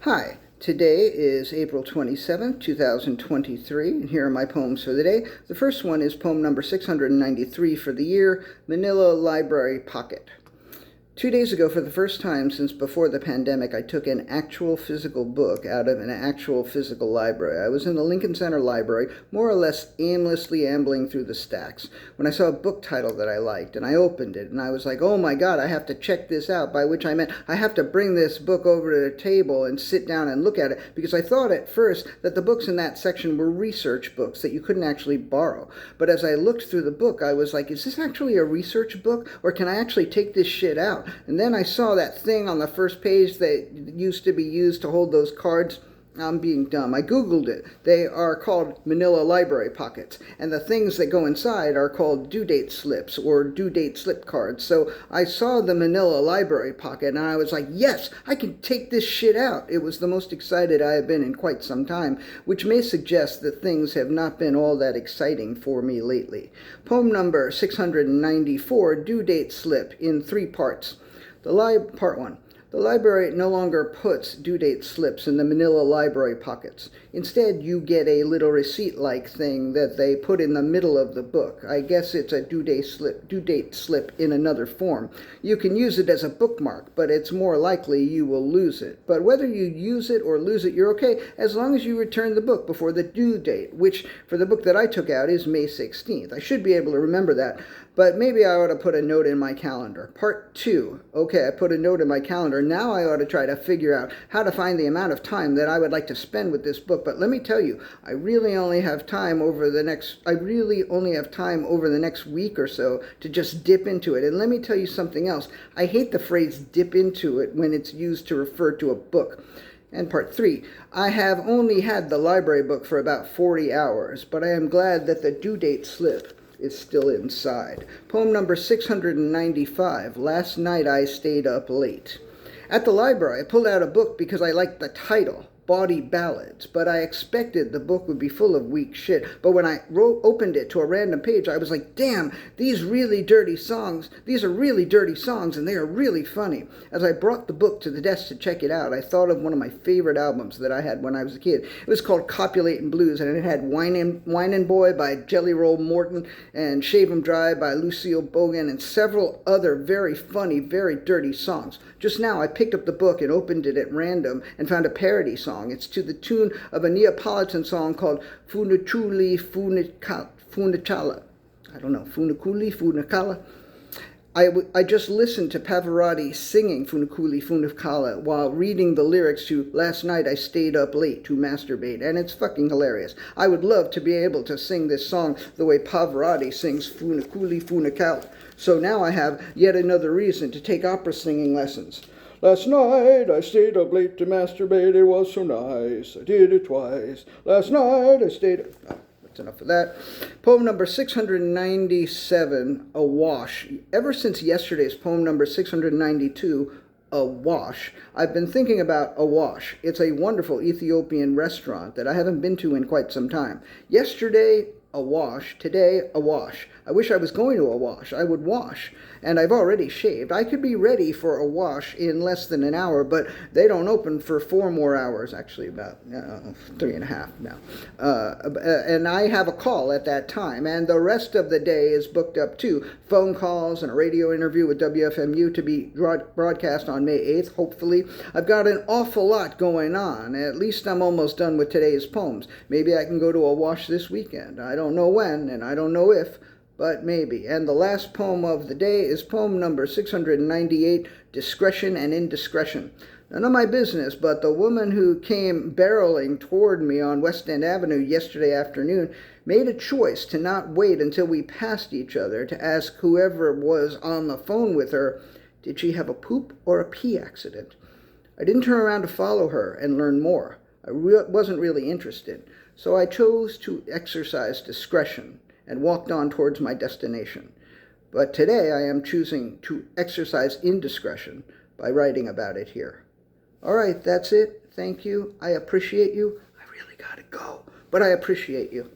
Hi, today is April 27th, 2023, and here are my poems for the day. The first one is poem number 693 for the year, Manila Library Pocket. 2 days ago, for the first time since before the pandemic, I took an actual physical book out of an actual physical library. I was in the Lincoln Center Library, more or less aimlessly ambling through the stacks, when I saw a book title that I liked, and I opened it, and I was like, oh my god, I have to check this out, by which I meant I have to bring this book over to the table and sit down and look at it, because I thought at first that the books in that section were research books that you couldn't actually borrow. But as I looked through the book, I was like, is this actually a research book, or can I actually take this shit out? And then I saw that thing on the first page that used to be used to hold those cards. I'm being dumb. I Googled it. They are called Manila Library Pockets. And the things that go inside are called due date slips or due date slip cards. So I saw the Manila Library Pocket and I was like, yes, I can take this shit out. It was the most excited I have been in quite some time, which may suggest that things have not been all that exciting for me lately. Poem number 694, Due Date Slip, in 3 parts. Part 1. The library no longer puts due date slips in the Manila Library Pockets. Instead, you get a little receipt-like thing that they put in the middle of the book. I guess it's a due date slip in another form. You can use it as a bookmark, but it's more likely you will lose it. But whether you use it or lose it, you're okay, as long as you return the book before the due date, which for the book that I took out is May 16th. I should be able to remember that, but maybe I ought to put a note in my calendar. Part 2. Okay, I put a note in my calendar. Now I ought to try to figure out how to find the amount of time that I would like to spend with this book. But let me tell you, I really only have time over the next week or so to just dip into it. And let me tell you something else. I hate the phrase dip into it when it's used to refer to a book. And part 3, I have only had the library book for about 40 hours, but I am glad that the due date slip is still inside. Poem number 695, Last Night I Stayed Up Late. At the library, I pulled out a book because I liked the title, Bawdy Ballads, but I expected the book would be full of weak shit. But when I opened it to a random page, I was like, damn, these are really dirty songs, and they are really funny. As I brought the book to the desk to check it out, I thought of one of my favorite albums that I had when I was a kid. It was called Copulatin' Blues, and it had Whinin' Boy by Jelly Roll Morton and Shave 'Em Dry by Lucille Bogan and several other very funny, very dirty songs. Just now, I picked up the book and opened it at random and found a parody song. It's to the tune of a Neapolitan song called Funiculi Funicala. I don't know, Funiculi Funicala. I just listened to Pavarotti singing Funiculi Funicala while reading the lyrics to Last Night I Stayed Up Late to Masturbate, and it's fucking hilarious. I would love to be able to sing this song the way Pavarotti sings Funiculi Funicala. So now I have yet another reason to take opera singing lessons. Last night I stayed up late to masturbate, it was so nice, I did it twice. Last night I stayed up... That's enough of that. Poem number 697, Awash. Ever since yesterday's poem number 692, Awash, I've been thinking about Awash. It's a wonderful Ethiopian restaurant that I haven't been to in quite some time. Yesterday, Awash. Today, Awash. I wish I was going to a wash. I would wash. And I've already shaved. I could be ready for a wash in less than an hour, but they don't open for 4 more hours, actually about 3.5 now. And I have a call at that time, and the rest of the day is booked up too. Phone calls and a radio interview with WFMU to be broadcast on May 8th, hopefully. I've got an awful lot going on. At least I'm almost done with today's poems. Maybe I can go to a wash this weekend. I don't know when, and I don't know if, but maybe. And the last poem of the day is poem number 698, Discretion and Indiscretion. None of my business, but the woman who came barreling toward me on West End Avenue yesterday afternoon made a choice to not wait until we passed each other to ask whoever was on the phone with her, did she have a poop or a pee accident? I didn't turn around to follow her and learn more. I wasn't really interested, so I chose to exercise discretion and walked on towards my destination. But today I am choosing to exercise indiscretion by writing about it here. All right, that's it. Thank you. I appreciate you. I really gotta go, but I appreciate you.